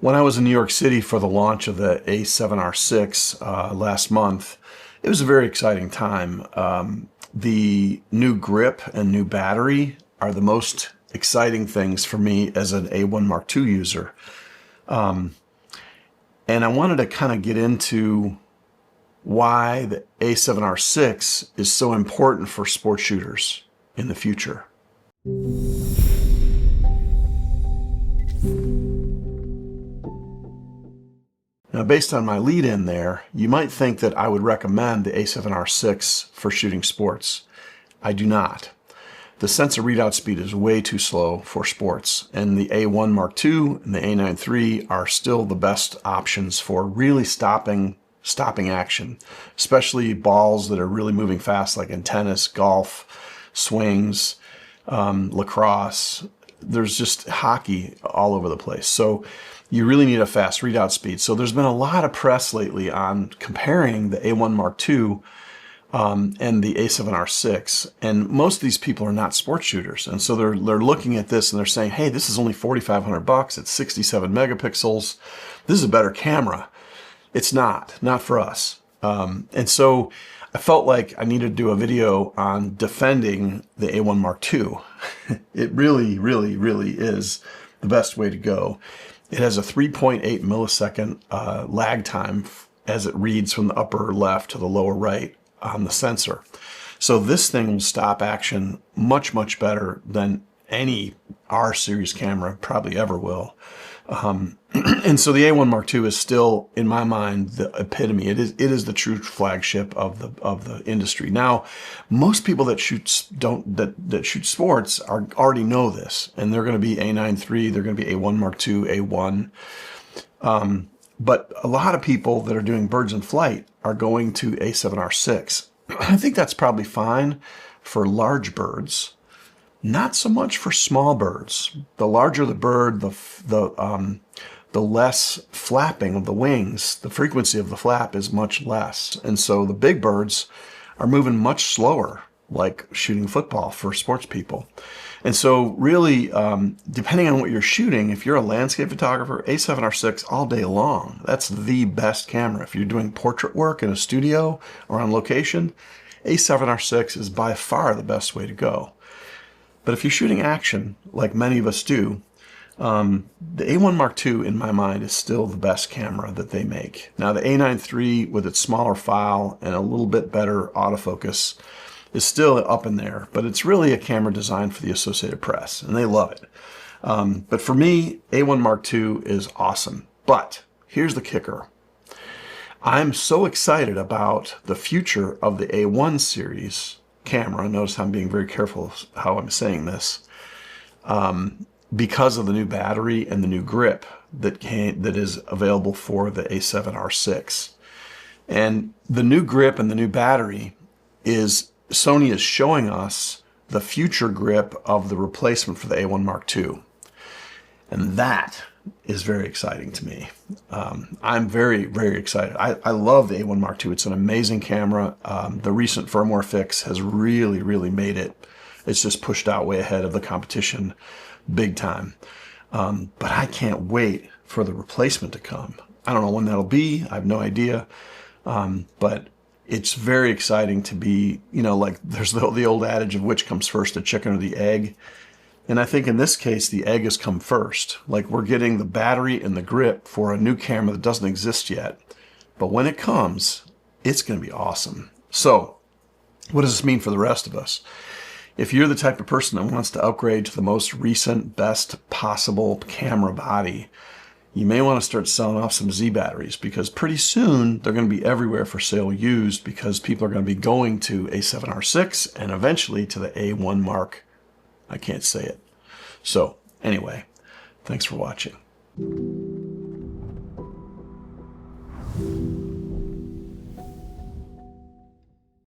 When I was in New York City for the launch of the A7R6 last month, it was a very exciting time. The new grip and new battery are the most exciting things for me as an A1 Mark II user. And I wanted to kind of get into why the A7R6 is so important for sports shooters in the future. Now, based on my lead-in there, you might think that I would recommend the A7R6 for shooting sports. I do not. The sensor readout speed is way too slow for sports, and the A1 Mark II and the A9 III are still the best options for really stopping action, especially balls that are really moving fast, like in tennis, golf, swings, lacrosse. There's just hockey all over the place. So you really need a fast readout speed. So there's been a lot of press lately on comparing the A1 Mark II and the A7R6. And most of these people are not sports shooters. And so they're looking at this and they're saying, hey, this is only $4,500. It's 67 megapixels. This is a better camera. It's not for us. And so I felt like I needed to do a video on defending the A1 Mark II. It really, really, really is the best way to go. It has a 3.8 millisecond lag time as it reads from the upper left to the lower right on the sensor. So this thing will stop action much, much better than any R series camera probably ever will. And so the A1 Mark II is still, in my mind, the epitome. It is the true flagship of the industry. Now, most people that shoot sports already know this, and they're going to be A9 III, they're going to be A1 Mark II, A1. But a lot of people that are doing birds in flight are going to A7R6. I think that's probably fine for large birds. Not so much for small birds. The larger the bird, the less flapping of the wings. The frequency of the flap is much less. And so the big birds are moving much slower, like shooting football for sports people. And so really, depending on what you're shooting, if you're a landscape photographer, A7R6 all day long, that's the best camera. If you're doing portrait work in a studio or on location, A7R6 is by far the best way to go. But if you're shooting action, like many of us do, the A1 Mark II, in my mind, is still the best camera that they make. Now, the A9 III, with its smaller file and a little bit better autofocus, is still up in there. But it's really a camera designed for the Associated Press, and they love it. But for me, A1 Mark II is awesome. But here's the kicker. I'm so excited about the future of the A1 series camera. Notice I'm being very careful how I'm saying this. Because of the new battery and the new grip that is available for the A7R6. And the new grip and the new battery Sony is showing us the future grip of the replacement for the A1 Mark II. And that is very exciting to me. I'm very, very excited. I love the A1 Mark II. It's an amazing camera. The recent firmware fix has really, really made it. It's just pushed out way ahead of the competition big time. But I can't wait for the replacement to come. I don't know when that'll be. I have no idea. But it's very exciting to be, like there's the old adage of which comes first, the chicken or the egg. And I think in this case, the egg has come first. Like we're getting the battery and the grip for a new camera that doesn't exist yet. But when it comes, it's going to be awesome. So what does this mean for the rest of us? If you're the type of person that wants to upgrade to the most recent, best possible camera body, you may want to start selling off some Z batteries, because pretty soon they're going to be everywhere for sale used, because people are going to be going to A7R6 and eventually to the A1 Mark. I can't say it. So anyway, thanks for watching.